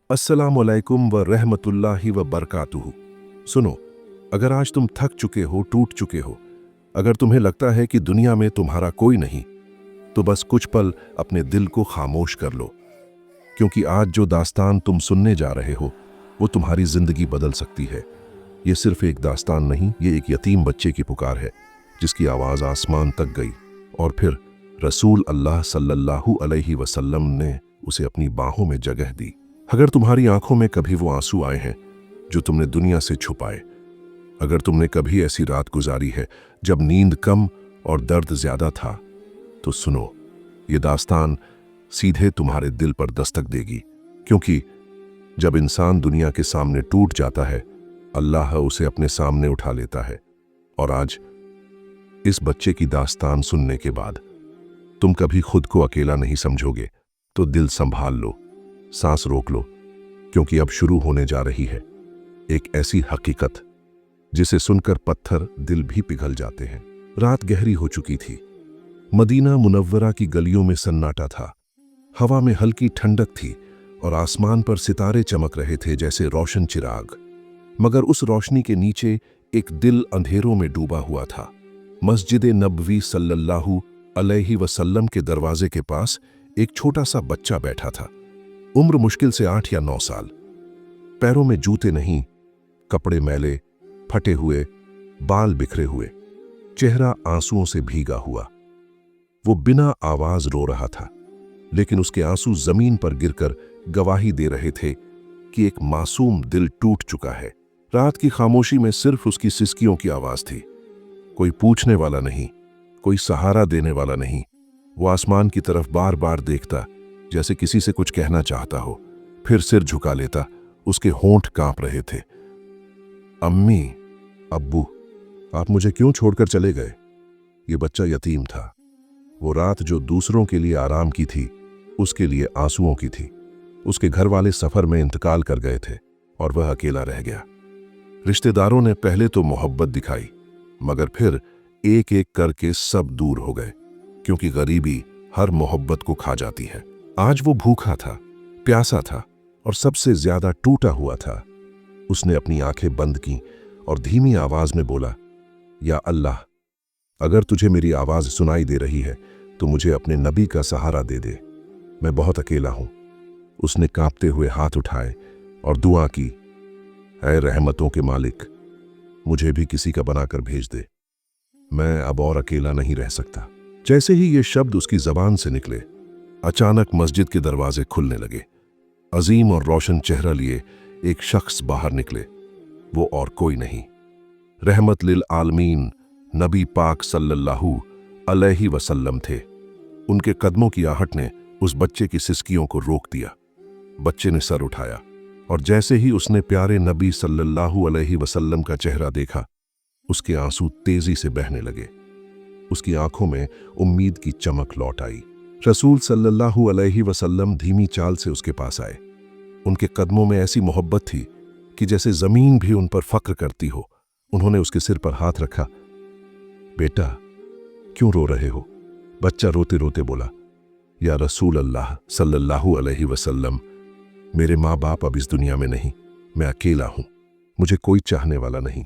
अस्सलामुअलैकुम व रहमतुल्लाहि व बरकातुहू। सुनो, अगर आज तुम थक चुके हो, टूट चुके हो, अगर तुम्हें लगता है कि दुनिया में तुम्हारा कोई नहीं, तो बस कुछ पल अपने दिल को खामोश कर लो, क्योंकि आज जो दास्तान तुम सुनने जा रहे हो वो तुम्हारी जिंदगी बदल सकती है। ये सिर्फ एक दास्तान नहीं, ये एक यतीम बच्चे की पुकार है जिसकी आवाज़ आसमान तक गई और फिर रसूल अल्लाह सल्लल्लाहु अलैहि वसल्लम ने उसे अपनी बाहों में जगह दी। अगर तुम्हारी आंखों में कभी वो आंसू आए हैं जो तुमने दुनिया से छुपाए, अगर तुमने कभी ऐसी रात गुजारी है जब नींद कम और दर्द ज्यादा था, तो सुनो, ये दास्तान सीधे तुम्हारे दिल पर दस्तक देगी, क्योंकि जब इंसान दुनिया के सामने टूट जाता है, अल्लाह उसे अपने सामने उठा लेता है। और आज इस बच्चे की दास्तान सुनने के बाद तुम कभी खुद को अकेला नहीं समझोगे। तो दिल संभाल लो, सांस रोक लो, क्योंकि अब शुरू होने जा रही है एक ऐसी हकीकत जिसे सुनकर पत्थर दिल भी पिघल जाते हैं। रात गहरी हो चुकी थी। मदीना मुनव्वरा की गलियों में सन्नाटा था। हवा में हल्की ठंडक थी और आसमान पर सितारे चमक रहे थे जैसे रोशन चिराग। मगर उस रोशनी के नीचे एक दिल अंधेरों में डूबा हुआ था। मस्जिद नबवी सल्लल्लाहु अलैहि वसल्लम के दरवाजे के पास एक छोटा सा बच्चा बैठा था। उम्र मुश्किल से 8 या 9 साल। पैरों में जूते नहीं, कपड़े मैले, फटे हुए, बाल बिखरे हुए, चेहरा आंसुओं से भीगा हुआ। वो बिना आवाज रो रहा था, लेकिन उसके आंसू जमीन पर गिरकर गवाही दे रहे थे कि एक मासूम दिल टूट चुका है। रात की खामोशी में सिर्फ उसकी सिसकियों की आवाज थी। कोई पूछने वाला नहीं, कोई सहारा देने वाला नहीं। वो आसमान की तरफ बार बार देखता, जैसे किसी से कुछ कहना चाहता हो, फिर सिर झुका लेता। उसके होंठ कांप रहे थे। अम्मी, अब्बू, आप मुझे क्यों छोड़कर चले गए? ये बच्चा यतीम था। वो रात जो दूसरों के लिए आराम की थी, उसके लिए आंसुओं की थी। उसके घर वाले सफर में इंतकाल कर गए थे और वह अकेला रह गया। रिश्तेदारों ने पहले तो मोहब्बत दिखाई, मगर फिर एक एक करके सब दूर हो गए, क्योंकि गरीबी हर मोहब्बत को खा जाती है। आज वो भूखा था, प्यासा था और सबसे ज्यादा टूटा हुआ था। उसने अपनी आंखें बंद की और धीमी आवाज में बोला, या अल्लाह, अगर तुझे मेरी आवाज सुनाई दे रही है तो मुझे अपने नबी का सहारा दे दे। मैं बहुत अकेला हूं। उसने कांपते हुए हाथ उठाए और दुआ की, ऐ रहमतों के मालिक, मुझे भी किसी का बनाकर भेज दे। मैं अब और अकेला नहीं रह सकता। जैसे ही ये शब्द उसकी जबान से निकले, अचानक मस्जिद के दरवाजे खुलने लगे। अजीम और रोशन चेहरा लिए एक शख्स बाहर निकले। वो और कोई नहीं, रहमत लिल आलमीन नबी पाक सल्लल्लाहु अलैहि वसल्लम थे। उनके कदमों की आहट ने उस बच्चे की सिसकियों को रोक दिया। बच्चे ने सर उठाया और जैसे ही उसने प्यारे नबी सल्लल्लाहु अलैहि वसल्लम का चेहरा देखा, उसके आंसू तेजी से बहने लगे। उसकी आंखों में उम्मीद की चमक लौट आई। रसूल सल्लल्लाहु अलैहि वसल्लम धीमी चाल से उसके पास आए। उनके कदमों में ऐसी मोहब्बत थी कि जैसे जमीन भी उन पर फक्र करती हो। उन्होंने उसके सिर पर हाथ रखा। बेटा, क्यों रो रहे हो? बच्चा रोते रोते बोला, या रसूल अल्लाह सल्लल्लाहु अलैहि वसल्लम, मेरे माँ बाप अब इस दुनिया में नहीं, मैं अकेला हूं, मुझे कोई चाहने वाला नहीं।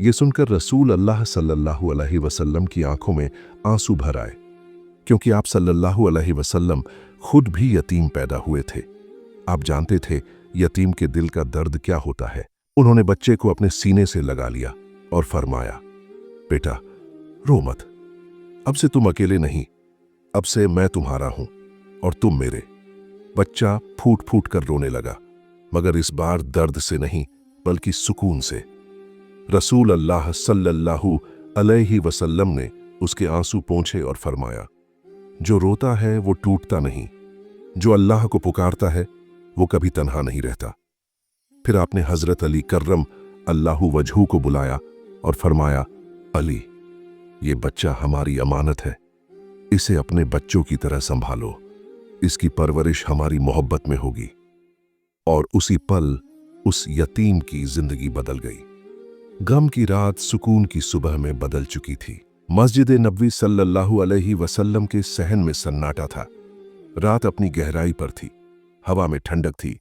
ये सुनकर रसूल अल्लाह सल्लल्लाहु अलैहि वसल्लम की आंखों में आंसू भर आए, क्योंकि आप सल्लल्लाहु अलैहि वसल्लम खुद भी यतीम पैदा हुए थे। आप जानते थे यतीम के दिल का दर्द क्या होता है। उन्होंने बच्चे को अपने सीने से लगा लिया और फरमाया, बेटा, रो मत, अब से तुम अकेले नहीं, अब से मैं तुम्हारा हूं और तुम मेरे। बच्चा फूट फूट कर रोने लगा, मगर इस बार दर्द से नहीं बल्कि सुकून से। रसूल अल्लाह सल्लल्लाहु अलैहि वसल्लम ने उसके आंसू पोंछे और फरमाया, जो रोता है वो टूटता नहीं, जो अल्लाह को पुकारता है वो कभी तन्हा नहीं रहता। फिर आपने हजरत अली कर्रम अल्लाहु वजहू को बुलाया और फरमाया, अली, ये बच्चा हमारी अमानत है, इसे अपने बच्चों की तरह संभालो, इसकी परवरिश हमारी मोहब्बत में होगी। और उसी पल उस यतीम की जिंदगी बदल गई। गम की रात सुकून की सुबह में बदल चुकी थी। मस्जिद नबवी सल्लल्लाहु अलैहि वसल्लम के सहन में सन्नाटा था। रात अपनी गहराई पर थी, हवा में ठंडक थी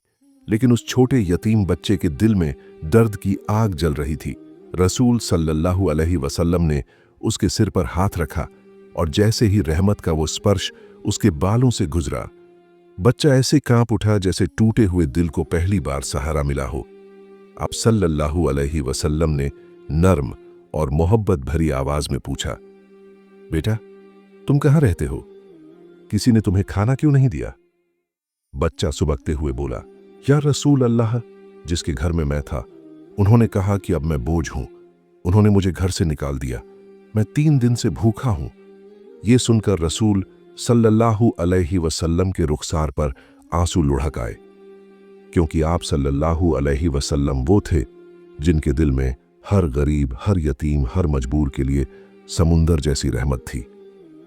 लेकिन उस छोटे यतीम बच्चे के दिल में दर्द की आग जल रही थी। रसूल सल्लल्लाहु अलैहि वसल्लम ने उसके सिर पर हाथ रखा और जैसे ही रहमत का वो स्पर्श उसके बालों से गुजरा, बच्चा ऐसे कांप उठा जैसे टूटे हुए दिल को पहली बार सहारा मिला हो। आप सल्लल्लाहु अलैहि वसल्लम ने नर्म और मोहब्बत भरी आवाज में पूछा, बेटा तुम कहाँ रहते हो? किसी ने तुम्हें खाना क्यों नहीं दिया? बच्चा सुबकते हुए बोला, या रसूल अल्लाह, जिसके घर में मैं था उन्होंने कहा कि अब मैं बोझ हूं, उन्होंने मुझे घर से निकाल दिया, मैं 3 दिन से भूखा हूं। ये सुनकर रसूल सल्लल्लाहु अलैहि वसल्लम के रुखसार पर आंसू लुढ़क आए, क्योंकि आप सल्लल्लाहु अलैहि वसल्लम वो थे जिनके दिल में हर गरीब, हर यतीम, हर मजबूर के लिए समुंदर जैसी रहमत थी।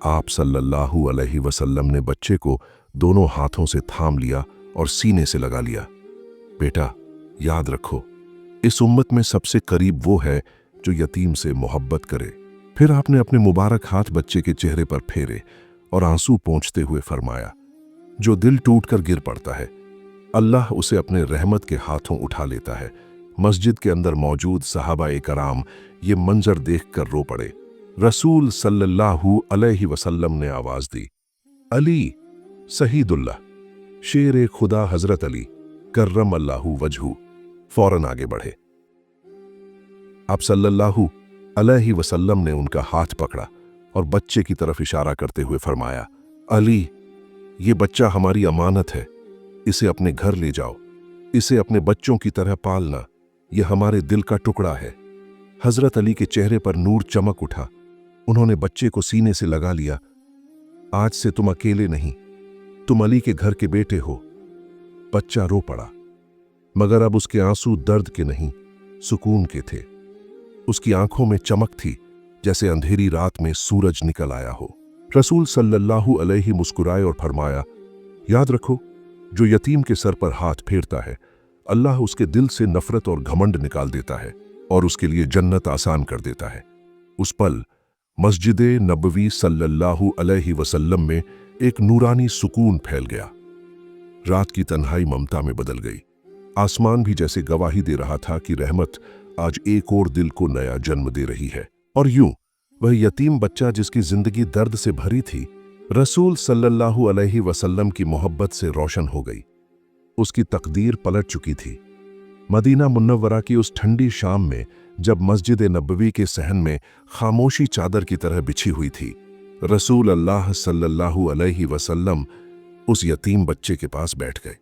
आप सल्लल्लाहु अलैहि वसल्लम ने बच्चे को दोनों हाथों से थाम लिया और सीने से लगा लिया। बेटा याद रखो, इस उम्मत में सबसे करीब वो है जो यतीम से मोहब्बत करे। फिर आपने अपने मुबारक हाथ बच्चे के चेहरे पर फेरे और आंसू पोंछते हुए फरमाया, जो दिल टूटकर गिर पड़ता है अल्लाह उसे अपने रहमत के हाथों उठा लेता है। मस्जिद के अंदर मौजूद सहाबाए कराम ये मंजर देखकर रो पड़े। रसूल सल्लल्लाहु अलैहि वसल्लम ने आवाज दी, अली सहीदुल्लाह, शेर खुदा हजरत अली कर्रम अल्लाहु वजहू। फौरन आगे बढ़े। आप सल्लल्लाहु अलैहि वसल्लम ने उनका हाथ पकड़ा और बच्चे की तरफ इशारा करते हुए फरमाया, अली ये बच्चा हमारी अमानत है, इसे अपने घर ले जाओ, इसे अपने बच्चों की तरह पालना, यह हमारे दिल का टुकड़ा है। हजरत अली के चेहरे पर नूर चमक उठा, उन्होंने बच्चे को सीने से लगा लिया। आज से तुम अकेले नहीं, तुम अली के घर के बेटे हो। बच्चा रो पड़ा, मगर अब उसके आंसू दर्द के नहीं, सुकून के थे। उसकी आंखों में चमक थी जैसे अंधेरी रात में सूरज निकल आया हो। रसूल सल्लल्लाहु अलैहि मुस्कुराए और फरमाया, याद रखो, जो यतीम के सर पर हाथ फेरता है अल्लाह उसके दिल से नफरत और घमंड निकाल देता है और उसके लिए जन्नत आसान कर देता है। उस पल मस्जिद नबवी सल्लल्लाहु अलैहि वसल्लम में एक नूरानी सुकून फैल गया। रात की तन्हाई ममता में बदल गई। आसमान भी जैसे गवाही दे रहा था कि रहमत आज एक और दिल को नया जन्म दे रही है। और यूं वह यतीम बच्चा जिसकी जिंदगी दर्द से भरी थी, रसूल सल्लल्लाहु अलैहि वसल्लम की मोहब्बत से रोशन हो गई। उसकी तकदीर पलट चुकी थी। मदीना मुन्नव्वरा की उस ठंडी शाम में जब मस्जिद नबवी के सहन में खामोशी चादर की तरह बिछी हुई थी, रसूल अल्लाह सल्लल्लाहु अलैहि वसल्लम उस यतीम बच्चे के पास बैठ गए।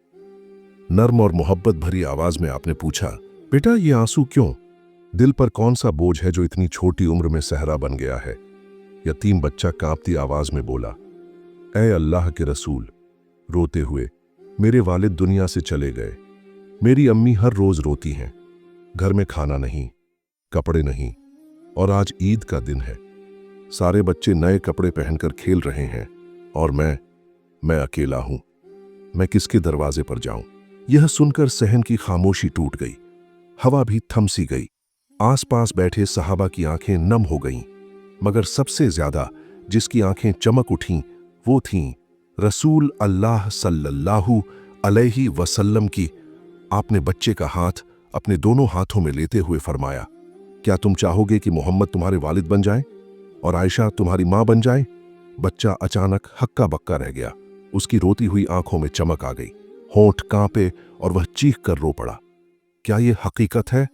नर्म और मोहब्बत भरी आवाज में आपने पूछा, बेटा ये आंसू क्यों? दिल पर कौन सा बोझ है जो इतनी छोटी उम्र में सहरा बन गया है? यतीम बच्चा कांपती आवाज में बोला, ऐ अल्लाह के रसूल, रोते हुए मेरे वालिद दुनिया से चले गए। मेरी अम्मी हर रोज रोती हैं, घर में खाना नहीं, कपड़े नहीं, और आज ईद का दिन है। सारे बच्चे नए कपड़े पहनकर खेल रहे हैं और मैं अकेला हूं। मैं किसके दरवाजे पर जाऊं? यह सुनकर सहन की खामोशी टूट गई, हवा भी थम सी गई। आसपास बैठे सहाबा की आंखें नम हो गईं, मगर सबसे ज्यादा जिसकी आंखें चमक उठीं वो थीं रसूल अल्लाह सल्लल्लाहु अलैहि वसल्लम की। आपने बच्चे का हाथ अपने दोनों हाथों में लेते हुए फरमाया, क्या तुम चाहोगे कि मोहम्मद तुम्हारे वालिद बन जाए और आयशा तुम्हारी मां बन जाए? बच्चा अचानक हक्का बक्का रह गया। उसकी रोती हुई आंखों में चमक आ गई, होंठ कांपे और वह चीख कर रो पड़ा। क्या यह हकीकत है?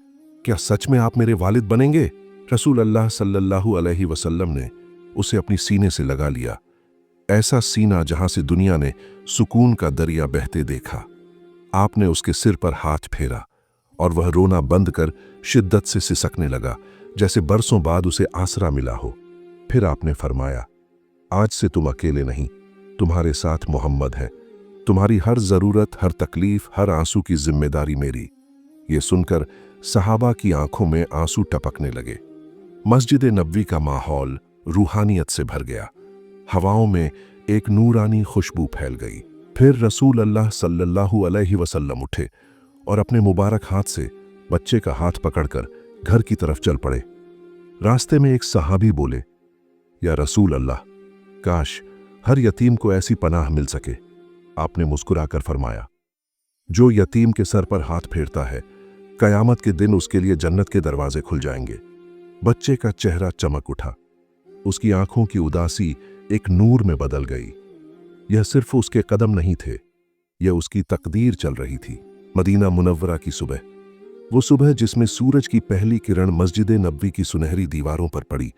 क्या सच में आप मेरे वालिद बनेंगे? रसूल अल्लाह सल्लल्लाहु अलैहि वसल्लम ने उसे अपनी सीने से लगा लिया, ऐसा सीना जहां से दुनिया ने सुकून का दरिया बहते देखा। आपने उसके सिर पर हाथ फेरा और वह रोना बंद कर शिद्दत से सिसकने लगा, जैसे बरसों बाद उसे आसरा मिला हो। फिर आपने फरमाया, आज से तुम अकेले नहीं, तुम्हारे साथ मोहम्मद है। तुम्हारी हर जरूरत, हर तकलीफ, हर आंसू की जिम्मेदारी मेरी। ये सुनकर सहाबा की आंखों में आंसू टपकने लगे। मस्जिद नबवी का माहौल रूहानियत से भर गया। हवाओं में एक नूरानी खुशबू फैल गई। फिर रसूल अल्लाह सल्लल्लाहु अलैहि वसल्लम उठे और अपने मुबारक हाथ से बच्चे का हाथ पकड़कर घर की तरफ चल पड़े। रास्ते में एक सहाबी बोले, या रसूल अल्लाह, काश हर यतीम को ऐसी पनाह मिल सके। आपने मुस्कुराकर फरमाया, जो यतीम के सर पर हाथ फेरता है, कयामत के दिन उसके लिए जन्नत के दरवाजे खुल जाएंगे। बच्चे का चेहरा चमक उठा। उसकी आंखों की उदासी एक नूर में बदल गई। यह सिर्फ उसके कदम नहीं थे, यह उसकी तकदीर चल रही थी। मदीना मुनव्वरा की सुबह, वो सुबह जिसमें सूरज की पहली किरण मस्जिद नबवी की सुनहरी दीवारों पर पड़ी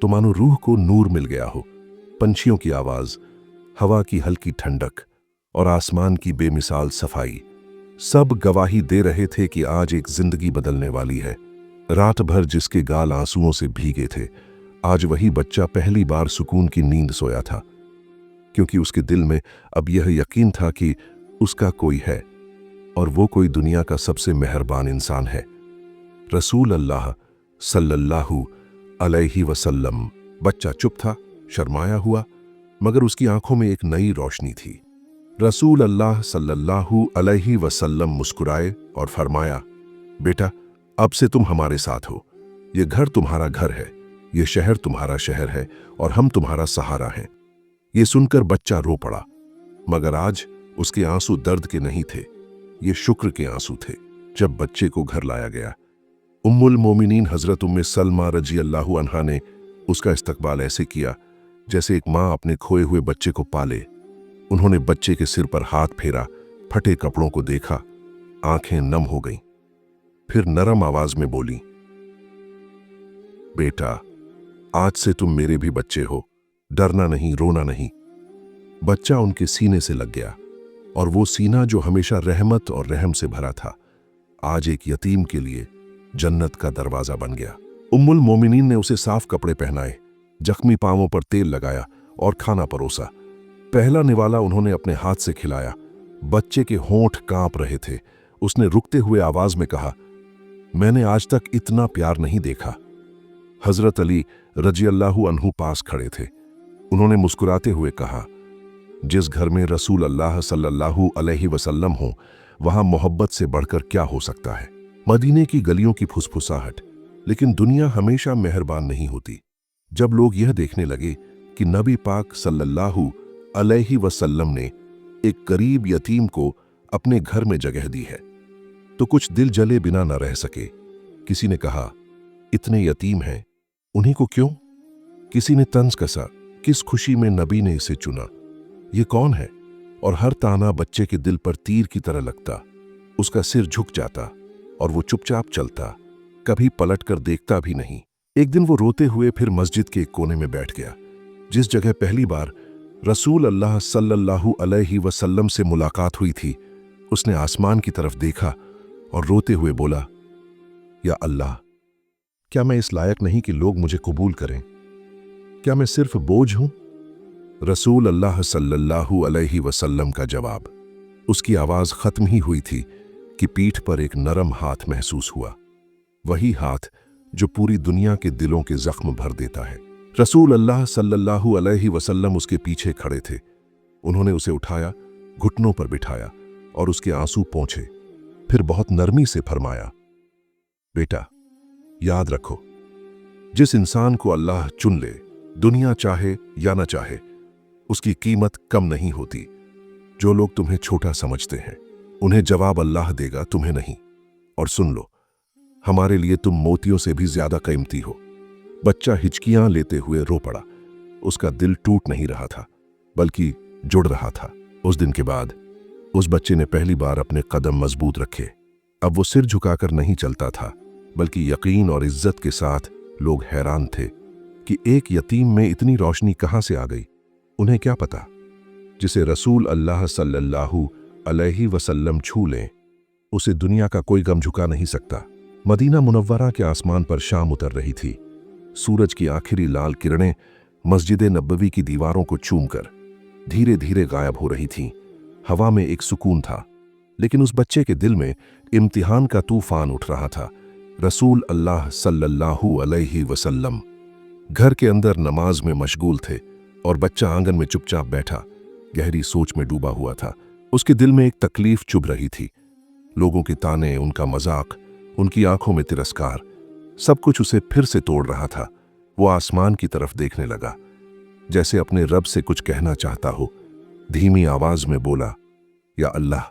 तो मानो रूह को नूर मिल गया हो। पंछियों की आवाज, हवा की हल्की ठंडक और आसमान की बेमिसाल सफाई सब गवाही दे रहे थे कि आज एक जिंदगी बदलने वाली है। रात भर जिसके गाल आंसुओं से भीगे थे, आज वही बच्चा पहली बार सुकून की नींद सोया था, क्योंकि उसके दिल में अब यह यकीन था कि उसका कोई है और वो कोई दुनिया का सबसे मेहरबान इंसान है, रसूल अल्लाह सल्लल्लाहु अलैहि वसल्लम। बच्चा चुप था, शर्माया हुआ, मगर उसकी आंखों में एक नई रोशनी थी। रसूल अल्लाह सल्लल्लाहु अलैहि वसल्लम मुस्कुराए और फरमाया, बेटा, अब से तुम हमारे साथ हो। ये घर तुम्हारा घर है, ये शहर तुम्हारा शहर है और हम तुम्हारा सहारा हैं। ये सुनकर बच्चा रो पड़ा, मगर आज उसके आंसू दर्द के नहीं थे, ये शुक्र के आंसू थे। जब बच्चे को घर लाया गया, उम्मुल मोमिनीन हजरत उम्मे सलमा रजी अल्लाहु अन्हा ने उसका इस्तकबाल ऐसे किया जैसे एक माँ अपने खोए हुए बच्चे को पाले। उन्होंने बच्चे के सिर पर हाथ फेरा, फटे कपड़ों को देखा, आंखें नम हो गईं। फिर नरम आवाज में बोली, बेटा, आज से तुम मेरे भी बच्चे हो, डरना नहीं, रोना नहीं। बच्चा उनके सीने से लग गया और वो सीना जो हमेशा रहमत और रहम से भरा था, आज एक यतीम के लिए जन्नत का दरवाजा बन गया। उम्मुल मोमिनीन ने उसे साफ कपड़े पहनाए, जख्मी पांवों पर तेल लगाया और खाना परोसा। पहला निवाला उन्होंने अपने हाथ से खिलाया। बच्चे के होंठ कांप रहे थे। उसने रुकते हुए आवाज में कहा, मैंने आज तक इतना प्यार नहीं देखा। हजरत अली रजी अल्लाहु अन्हु पास खड़े थे। उन्होंने मुस्कुराते हुए कहा, जिस घर में रसूल अल्लाह सल्लल्लाहु अलैहि वसल्लम हो, वहां मोहब्बत से बढ़कर क्या हो सकता है। मदीने की गलियों की फुसफुसाहट, लेकिन दुनिया हमेशा मेहरबान नहीं होती। जब लोग यह देखने लगे कि नबी पाक सल्लल्लाहु अलैहि वसल्लम ने एक गरीब यतीम को अपने घर में जगह दी है, तो कुछ दिल जले बिना न रह सके। किसी ने कहा, इतने यतीम हैं, उन्हीं को क्यों? किसी ने तंज कसा, किस खुशी में नबी ने इसे चुना, ये कौन है? और हर ताना बच्चे के दिल पर तीर की तरह लगता। उसका सिर झुक जाता और वो चुपचाप चलता, कभी पलट कर देखता भी नहीं। एक दिन वो रोते हुए फिर मस्जिद के एक कोने में बैठ गया, जिस जगह पहली बार रसूल अल्लाह सल्लल्लाहु अलैहि वसल्लम से मुलाकात हुई थी। उसने आसमान की तरफ देखा और रोते हुए बोला, या अल्लाह, क्या मैं इस लायक नहीं कि लोग मुझे कबूल करें? क्या मैं सिर्फ बोझ हूं? रसूल अल्लाह सल्लल्लाहु अलैहि वसल्लम का जवाब। उसकी आवाज खत्म ही हुई थी कि पीठ पर एक नरम हाथ महसूस हुआ, वही हाथ जो पूरी दुनिया के दिलों के जख्म भर देता है। रसूल अल्लाह सल्लल्लाहु अलैहि वसल्लम उसके पीछे खड़े थे। उन्होंने उसे उठाया, घुटनों पर बिठाया और उसके आंसू पोंछे। फिर बहुत नरमी से फरमाया, बेटा, याद रखो, जिस इंसान को अल्लाह चुन ले, दुनिया चाहे या न चाहे, उसकी कीमत कम नहीं होती। जो लोग तुम्हें छोटा समझते हैं, उन्हें जवाब अल्लाह देगा, तुम्हें नहीं। और सुन लो, हमारे लिए तुम मोतियों से भी ज्यादा कीमती हो। बच्चा हिचकियां लेते हुए रो पड़ा। उसका दिल टूट नहीं रहा था, बल्कि जुड़ रहा था। उस दिन के बाद उस बच्चे ने पहली बार अपने कदम मजबूत रखे। अब वो सिर झुकाकर नहीं चलता था, बल्कि यकीन और इज्जत के साथ। लोग हैरान थे कि एक यतीम में इतनी रोशनी कहां से आ गई। उन्हें क्या पता, जिसे रसूल अल्लाह सल्लल्लाहु अलैहि वसल्लम छू लें, उसे दुनिया का कोई गम झुका नहीं सकता। मदीना मुनव्वरा के आसमान पर शाम उतर रही थी। सूरज की आखिरी लाल किरणें मस्जिद नबवी की दीवारों को चूमकर धीरे धीरे गायब हो रही थीं। हवा में एक सुकून था, लेकिन उस बच्चे के दिल में इम्तिहान का तूफान उठ रहा था। रसूल अल्लाह सल्लल्लाहु अलैहि वसल्लम घर के अंदर नमाज में मशगूल थे और बच्चा आंगन में चुपचाप बैठा, गहरी सोच में डूबा हुआ था। उसके दिल में एक तकलीफ चुभ रही थी। लोगों के ताने, उनका मजाक, उनकी आंखों में तिरस्कार, सब कुछ उसे फिर से तोड़ रहा था। वो आसमान की तरफ देखने लगा, जैसे अपने रब से कुछ कहना चाहता हो। धीमी आवाज में बोला, या अल्लाह,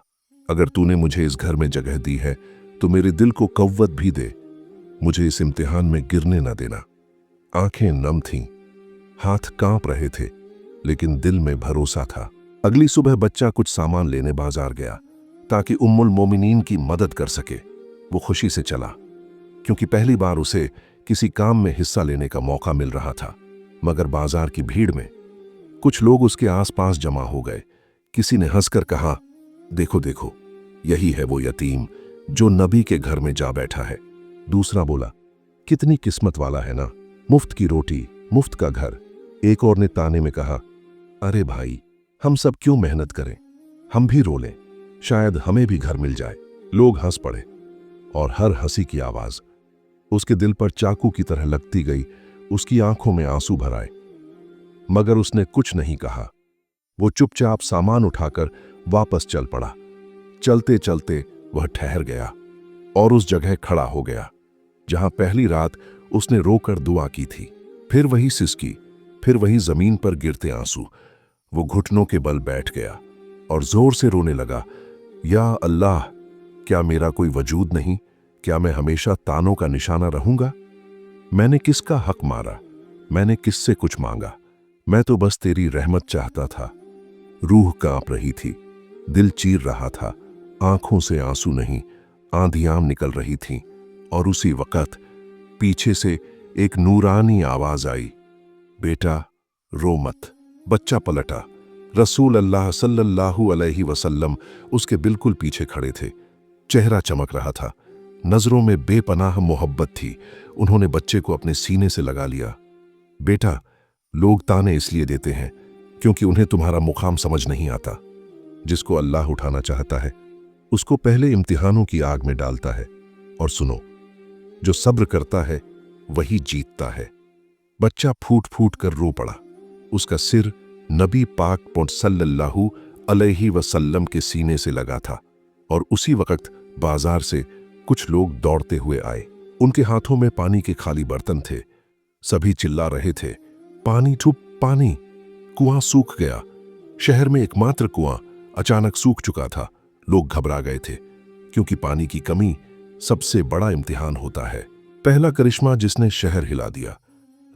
अगर तूने मुझे इस घर में जगह दी है तो मेरे दिल को कव्वत भी दे, मुझे इस इम्तिहान में गिरने न देना। आंखें नम थीं, हाथ कांप रहे थे, लेकिन दिल में भरोसा था। अगली सुबह बच्चा कुछ सामान लेने बाजार गया ताकि उम्मुल मोमिनीन की मदद कर सके। वो खुशी से चला क्योंकि पहली बार उसे किसी काम में हिस्सा लेने का मौका मिल रहा था। मगर बाजार की भीड़ में कुछ लोग उसके आसपास जमा हो गए। किसी ने हंसकर कहा, देखो देखो, यही है वो यतीम जो नबी के घर में जा बैठा है। दूसरा बोला, कितनी किस्मत वाला है ना, मुफ्त की रोटी, मुफ्त का घर। एक और ने ताने में कहा, अरे भाई, हम सब क्यों मेहनत करें, हम भी रो लें, शायद हमें भी घर मिल जाए। लोग हंस पड़े और हर हंसी की आवाज उसके दिल पर चाकू की तरह लगती गई। उसकी आंखों में आंसू भर आए, मगर उसने कुछ नहीं कहा। वो चुपचाप सामान उठाकर वापस चल पड़ा। चलते चलते वह ठहर गया और उस जगह खड़ा हो गया जहां पहली रात उसने रोकर दुआ की थी। फिर वही सिसकी, फिर वही जमीन पर गिरते आंसू। वो घुटनों के बल बैठ गया और जोर से रोने लगा, या अल्लाह, क्या मेरा कोई वजूद नहीं? क्या मैं हमेशा तानों का निशाना रहूंगा? मैंने किसका हक मारा? मैंने किससे कुछ मांगा? मैं तो बस तेरी रहमत चाहता था। रूह कांप रही थी, दिल चीर रहा था, आंखों से आंसू नहीं, आंधियां निकल रही थीं। और उसी वक्त पीछे से एक नूरानी आवाज आई, बेटा रो मत। बच्चा पलटा। रसूल अल्लाह सल्लल्लाहु अलैहि वसल्लम उसके बिल्कुल पीछे खड़े थे। चेहरा चमक रहा था, नजरों में बेपनाह मोहब्बत थी। उन्होंने बच्चे को अपने सीने से लगा लिया। बेटा, लोग ताने इसलिए देते हैं क्योंकि उन्हें तुम्हारा मुकाम समझ नहीं आता। जिसको अल्लाह उठाना चाहता है उसको पहले इम्तिहानों की आग में डालता है। और सुनो, जो सब्र करता है वही जीतता है। बच्चा फूट फूट कर रो पड़ा। उसका सिर नबी पाक सल्लल्लाहु अलैहि वसल्लम के सीने से लगा था। और उसी वक्त बाजार से कुछ लोग दौड़ते हुए आए। उनके हाथों में पानी के खाली बर्तन थे। सभी चिल्ला रहे थे, पानी ठुप पानी। कुआं सूख गया। शहर में एकमात्र कुआं अचानक सूख चुका था। लोग घबरा गए थे क्योंकि पानी की कमी सबसे बड़ा इम्तिहान होता है। पहला करिश्मा जिसने शहर हिला दिया।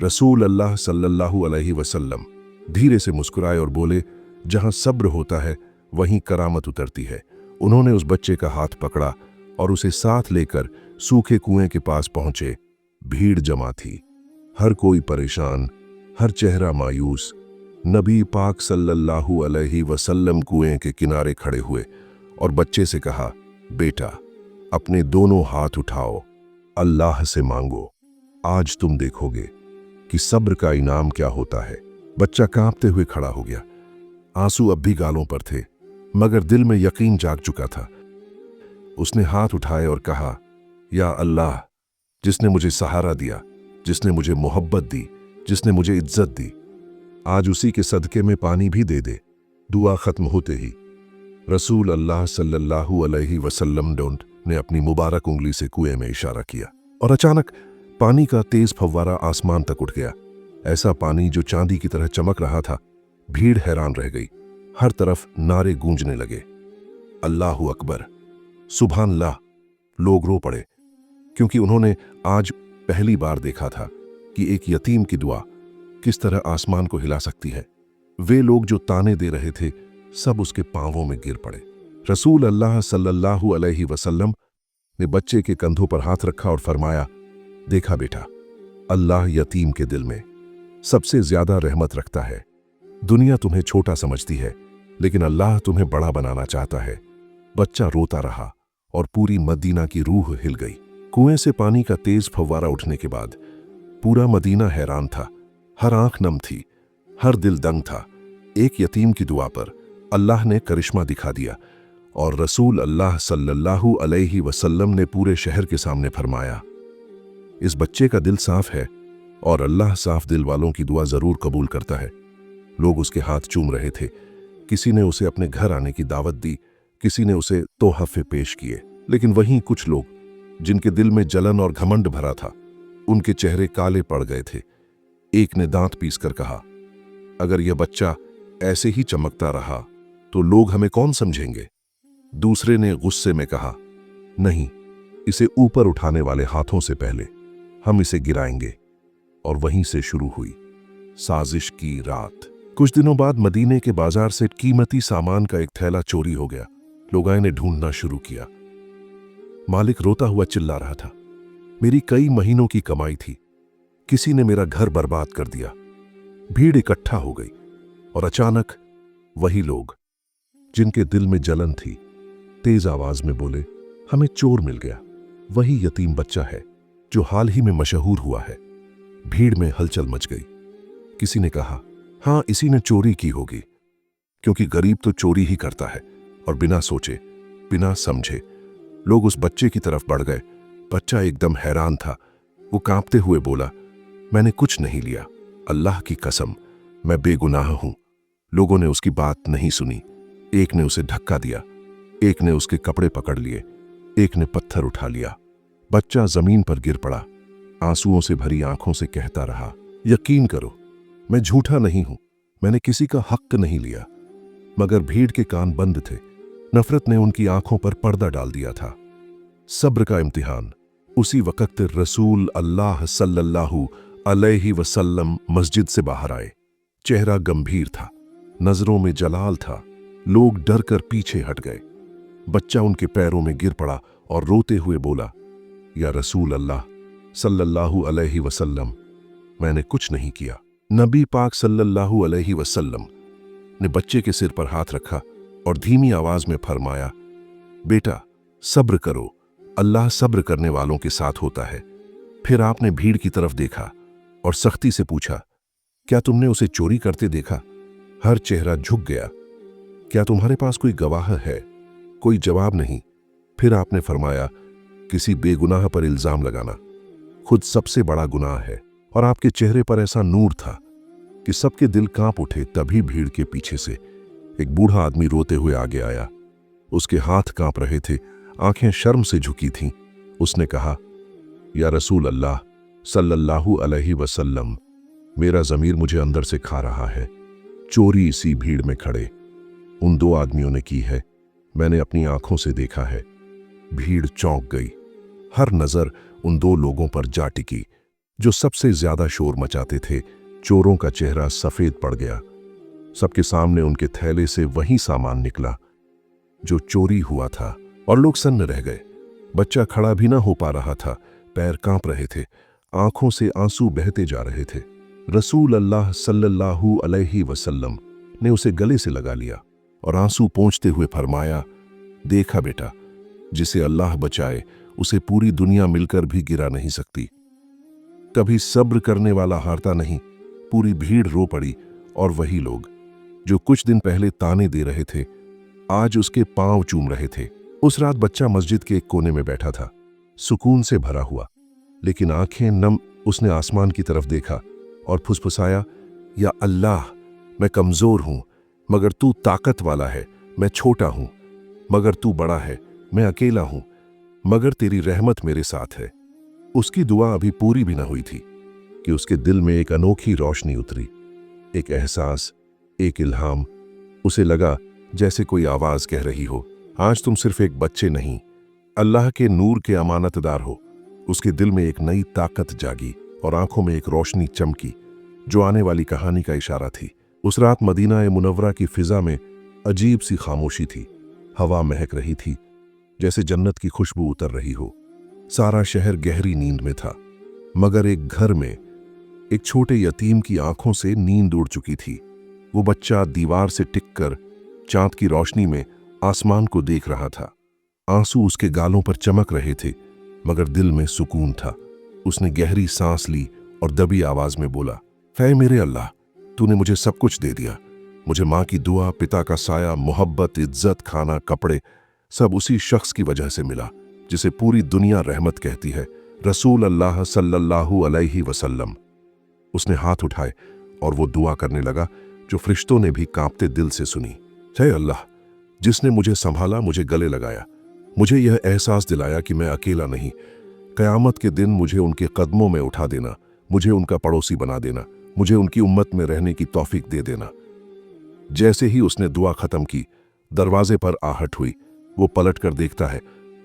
रसूल अल्लाह सल्लल्लाहु अलैहि वसल्लम धीरे से मुस्कुराए और बोले, जहां सब्र होता है वहीं करामत उतरती है। उन्होंने उस बच्चे का हाथ पकड़ा और उसे साथ लेकर सूखे कुएं के पास पहुंचे। भीड़ जमा थी, हर कोई परेशान, हर चेहरा मायूस। नबी पाक सल्लल्लाहु अलैहि वसल्लम कुएं के किनारे खड़े हुए और बच्चे से कहा, बेटा, अपने दोनों हाथ उठाओ, अल्लाह से मांगो। आज तुम देखोगे कि सब्र का इनाम क्या होता है। बच्चा कांपते हुए खड़ा हो गया। आंसू अब भी गालों पर थे, मगर दिल में यकीन जाग चुका था। उसने हाथ उठाए और कहा, या अल्लाह, जिसने मुझे सहारा दिया, जिसने मुझे मोहब्बत दी, जिसने मुझे इज्जत दी, आज उसी के सदके में पानी भी दे दे। दुआ खत्म होते ही रसूल अल्लाह सल्लल्लाहु अलैहि वसल्लम ने अपनी मुबारक उंगली से कुएं में इशारा किया और अचानक पानी का तेज फव्वारा आसमान तक उठ गया। ऐसा पानी जो चांदी की तरह चमक रहा था। भीड़ हैरान रह गई। हर तरफ नारे गूंजने लगे, अल्लाहु अकबर, सुभान अल्लाह। लोग रो पड़े क्योंकि उन्होंने आज पहली बार देखा था कि एक यतीम की दुआ किस तरह आसमान को हिला सकती है। वे लोग जो ताने दे रहे थे सब उसके पांवों में गिर पड़े। रसूल अल्लाह सल्लल्लाहु अलैहि वसल्लम ने बच्चे के कंधों पर हाथ रखा और फरमाया, देखा बेटा, अल्लाह यतीम के दिल में सबसे ज्यादा रहमत रखता है। दुनिया तुम्हें छोटा समझती है, लेकिन अल्लाह तुम्हें बड़ा बनाना चाहता है। बच्चा रोता रहा और पूरी मदीना की रूह हिल गई। कुएं से पानी का तेज फव्वारा उठने के बाद पूरा मदीना हैरान था। हर आंख नम थी, हर दिल दंग था। एक यतीम की दुआ पर अल्लाह ने करिश्मा दिखा दिया और रसूल अल्लाह सल्लल्लाहु अलैहि वसल्लम ने पूरे शहर के सामने फरमाया, इस बच्चे का दिल साफ है और अल्लाह साफ दिल वालों की दुआ जरूर कबूल करता है। लोग उसके हाथ चूम रहे थे। किसी ने उसे अपने घर आने की दावत दी, किसी ने उसे तोहफे पेश किए। लेकिन वहीं कुछ लोग जिनके दिल में जलन और घमंड भरा था, उनके चेहरे काले पड़ गए थे। एक ने दांत पीसकर कहा, अगर यह बच्चा ऐसे ही चमकता रहा तो लोग हमें कौन समझेंगे। दूसरे ने गुस्से में कहा, नहीं, इसे ऊपर उठाने वाले हाथों से पहले हम इसे गिराएंगे। और वहीं से शुरू हुई साजिश की रात। कुछ दिनों बाद मदीने के बाजार से कीमती सामान का एक थैला चोरी हो गया। लोगों ने ढूंढना शुरू किया। मालिक रोता हुआ चिल्ला रहा था, मेरी कई महीनों की कमाई थी, किसी ने मेरा घर बर्बाद कर दिया। भीड़ इकट्ठा हो गई और अचानक वही लोग जिनके दिल में जलन थी तेज आवाज में बोले, हमें चोर मिल गया। वही यतीम बच्चा है जो हाल ही में मशहूर हुआ है। भीड़ में हलचल मच गई। किसी ने कहा, हां, इसी ने चोरी की होगी, क्योंकि गरीब तो चोरी ही करता है। और बिना सोचे बिना समझे लोग उस बच्चे की तरफ बढ़ गए। बच्चा एकदम हैरान था। वो कांपते हुए बोला, मैंने कुछ नहीं लिया, अल्लाह की कसम, मैं बेगुनाह हूं। लोगों ने उसकी बात नहीं सुनी। एक ने उसे धक्का दिया, एक ने उसके कपड़े पकड़ लिए, एक ने पत्थर उठा लिया। बच्चा जमीन पर गिर पड़ा, आंसुओं से भरी आंखों से कहता रहा, यकीन करो, मैं झूठा नहीं हूं, मैंने किसी का हक नहीं लिया। मगर भीड़ के कान बंद थे। नफरत ने उनकी आंखों पर पर्दा डाल दिया था। सब्र का इम्तिहान। उसी वक्त रसूल अल्लाह सल्लल्लाहु अलैहि वसल्लम मस्जिद से बाहर आए। चेहरा गंभीर था, नजरों में जलाल था। लोग डर कर पीछे हट गए। बच्चा उनके पैरों में गिर पड़ा और रोते हुए बोला, या रसूल अल्लाह सल्लल्लाहु अलैहि वसल्लम, मैंने कुछ नहीं किया। नबी पाक सल्लल्लाहु अलैहि वसल्लम ने बच्चे के सिर पर हाथ रखा और धीमी आवाज में फरमाया, बेटा सब्र करो, अल्लाह सब्र करने वालों के साथ होता है। फिर आपने भीड़ की तरफ देखा और सख्ती से पूछा, क्या तुमने उसे चोरी करते देखा? हर चेहरा झुक गया। क्या तुम्हारे पास कोई गवाह है? कोई जवाब नहीं। फिर आपने फरमाया, किसी बेगुनाह पर इल्जाम लगाना खुद सबसे बड़ा गुनाह है। और आपके चेहरे पर ऐसा नूर था कि सबके दिल कांप उठे। तभी भीड़ के पीछे से एक बूढ़ा आदमी रोते हुए आगे आया। उसके हाथ कांप रहे थे, आंखें शर्म से झुकी थीं। उसने कहा, या रसूल अल्लाह सल्लल्लाहु अलैहि वसल्लम, मेरा ज़मीर मुझे अंदर से खा रहा है। चोरी इसी भीड़ में खड़े उन दो आदमियों ने की है, मैंने अपनी आंखों से देखा है। भीड़ चौंक गई। हर नजर उन दो लोगों पर जा टिकी जो सबसे ज्यादा शोर मचाते थे। चोरों का चेहरा सफेद पड़ गया। सबके सामने उनके थैले से वही सामान निकला जो चोरी हुआ था और लोग सन्न रह गए। बच्चा खड़ा भी ना हो पा रहा था, पैर कांप रहे थे, आंखों से आंसू बहते जा रहे थे। रसूल अल्लाह सल्लल्लाहु अलैहि वसल्लम ने उसे गले से लगा लिया और आंसू पोंछते हुए फरमाया, देखा बेटा, जिसे अल्लाह बचाए उसे पूरी दुनिया मिलकर भी गिरा नहीं सकती। कभी सब्र करने वाला हारता नहीं। पूरी भीड़ रो पड़ी और वही लोग जो कुछ दिन पहले ताने दे रहे थे आज उसके पांव चूम रहे थे। उस रात बच्चा मस्जिद के एक कोने में बैठा था, सुकून से भरा हुआ, लेकिन आंखें नम। उसने आसमान की तरफ देखा और फुसफुसाया, या अल्लाह, मैं कमजोर हूं मगर तू ताकत वाला है। मैं छोटा हूं मगर तू बड़ा है। मैं अकेला हूं मगर तेरी रहमत मेरे साथ है। उसकी दुआ अभी पूरी भी ना हुई थी कि उसके दिल में एक अनोखी रोशनी उतरी, एक एहसास, एक इल्हाम। उसे लगा जैसे कोई आवाज कह रही हो, आज तुम सिर्फ एक बच्चे नहीं, अल्लाह के नूर के अमानतदार हो। उसके दिल में एक नई ताकत जागी और आंखों में एक रोशनी चमकी जो आने वाली कहानी का इशारा थी। उस रात मदीना ए मुनव्वरा की फिजा में अजीब सी खामोशी थी। हवा महक रही थी जैसे जन्नत की खुशबू उतर रही हो। सारा शहर गहरी नींद में था, मगर एक घर में एक छोटे यतीम की आंखों से नींद उड़ चुकी थी। वो बच्चा दीवार से टिककर चांद की रोशनी में आसमान को देख रहा था। आंसू उसके गालों पर चमक रहे थे, मगर दिल में सुकून था। उसने गहरी सांस ली और दबी आवाज में बोला, है मेरे अल्लाह, तूने मुझे सब कुछ दे दिया। मुझे माँ की दुआ, पिता का साया, मोहब्बत, इज्जत, खाना, कपड़े, सब उसी शख्स की वजह से मिला जिसे पूरी दुनिया रहमत कहती है, रसूल अल्लाह सल्लल्लाहु अलैहि वसल्लम। उसने हाथ उठाए और वो दुआ करने लगा जो फरिश्तों ने भी कांपते दिल से सुनी। हे अल्लाह, जिसने मुझे संभाला, मुझे गले लगाया, मुझे यह एहसास दिलाया कि मैं अकेला नहीं। क़यामत के दिन मुझे उनके कदमों में उठा देना, मुझे उनका पड़ोसी बना देना, मुझे उनकी उम्मत में रहने की तौफीक दे देना। जैसे ही उसने दुआ खत्म की, दरवाजे पर आहट हुई। वो पलट कर देखता है,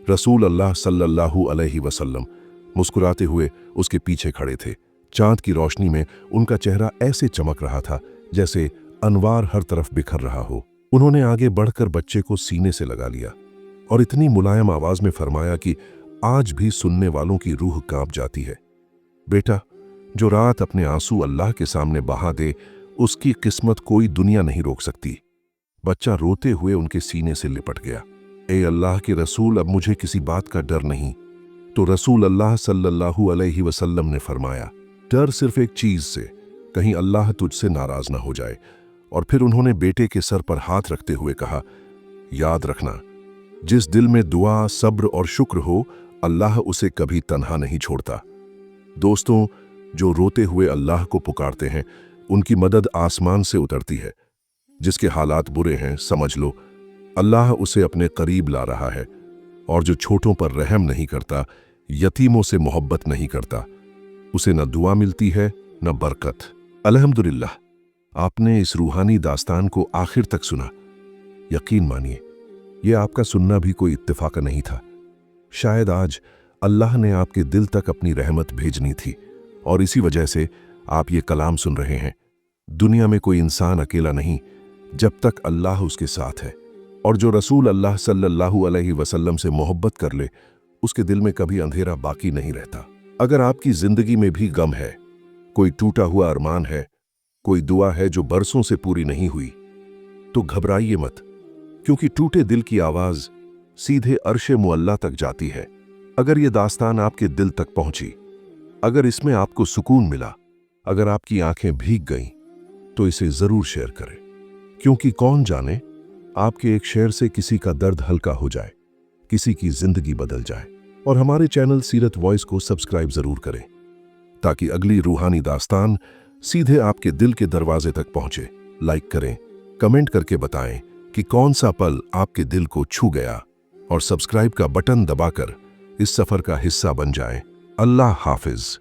रसूल अल्लाह सल्लल्लाहु अलैहि वसल्लम मुस्कुराते हुए उसके पीछे खड़े थे। चांद की रोशनी में उनका चेहरा ऐसे चमक रहा था जैसे अनवार हर तरफ बिखर रहा हो। उन्होंने आगे बढ़कर बच्चे को सीने से लगा लिया और इतनी मुलायम आवाज में फरमाया कि आज भी सुनने वालों की रूह कांप जाती है, बेटा, जो रात अपने आंसू अल्लाह के सामने बहा दे, उसकी किस्मत कोई दुनिया नहीं रोक सकती। बच्चा रोते हुए उनके सीने से लिपट गया। ए अल्लाह के रसूल, अब मुझे किसी बात का डर नहीं। तो रसूल अल्लाह सल्लल्लाहु अलैहि वसल्लम ने फरमाया, डर सिर्फ एक चीज से, कहीं अल्लाह तुझसे नाराज ना हो जाए। और फिर उन्होंने बेटे के सर पर हाथ रखते हुए कहा, याद रखना, जिस दिल में दुआ, सब्र और शुक्र हो, अल्लाह उसे कभी तन्हा नहीं छोड़ता। दोस्तों, जो रोते हुए अल्लाह को पुकारते हैं, उनकी मदद आसमान से उतरती है। जिसके हालात बुरे हैं, समझ लो अल्लाह उसे अपने करीब ला रहा है। और जो छोटों पर रहम नहीं करता, यतीमों से मोहब्बत नहीं करता, उसे न दुआ मिलती है न बरकत। अल्हम्दुलिल्लाह, आपने इस रूहानी दास्तान को आखिर तक सुना। यकीन मानिए, यह आपका सुनना भी कोई इत्तेफाक नहीं था। शायद आज अल्लाह ने आपके दिल तक अपनी रहमत भेजनी थी और इसी वजह से आप ये कलाम सुन रहे हैं। दुनिया में कोई इंसान अकेला नहीं जब तक अल्लाह उसके साथ है। और जो रसूल अल्लाह सल्लल्लाहु अलैहि वसल्लम से मोहब्बत कर ले, उसके दिल में कभी अंधेरा बाकी नहीं रहता। अगर आपकी जिंदगी में भी गम है, कोई टूटा हुआ अरमान है, कोई दुआ है जो बरसों से पूरी नहीं हुई, तो घबराइए मत, क्योंकि टूटे दिल की आवाज सीधे अर्शे मुअल्ला तक जाती है। अगर ये दास्तान आपके दिल तक पहुंची, अगर इसमें आपको सुकून मिला, अगर आपकी आंखें भीग गईं, तो इसे जरूर शेयर करें, क्योंकि कौन जाने आपके एक शेयर से किसी का दर्द हल्का हो जाए, किसी की जिंदगी बदल जाए। और हमारे चैनल सीरत वॉइस को सब्सक्राइब जरूर करें ताकि अगली रूहानी दास्तान सीधे आपके दिल के दरवाजे तक पहुंचे। लाइक करें, कमेंट करके बताएं कि कौन सा पल आपके दिल को छू गया, और सब्सक्राइब का बटन दबाकर इस सफर का हिस्सा बन जाएं। अल्लाह हाफिज।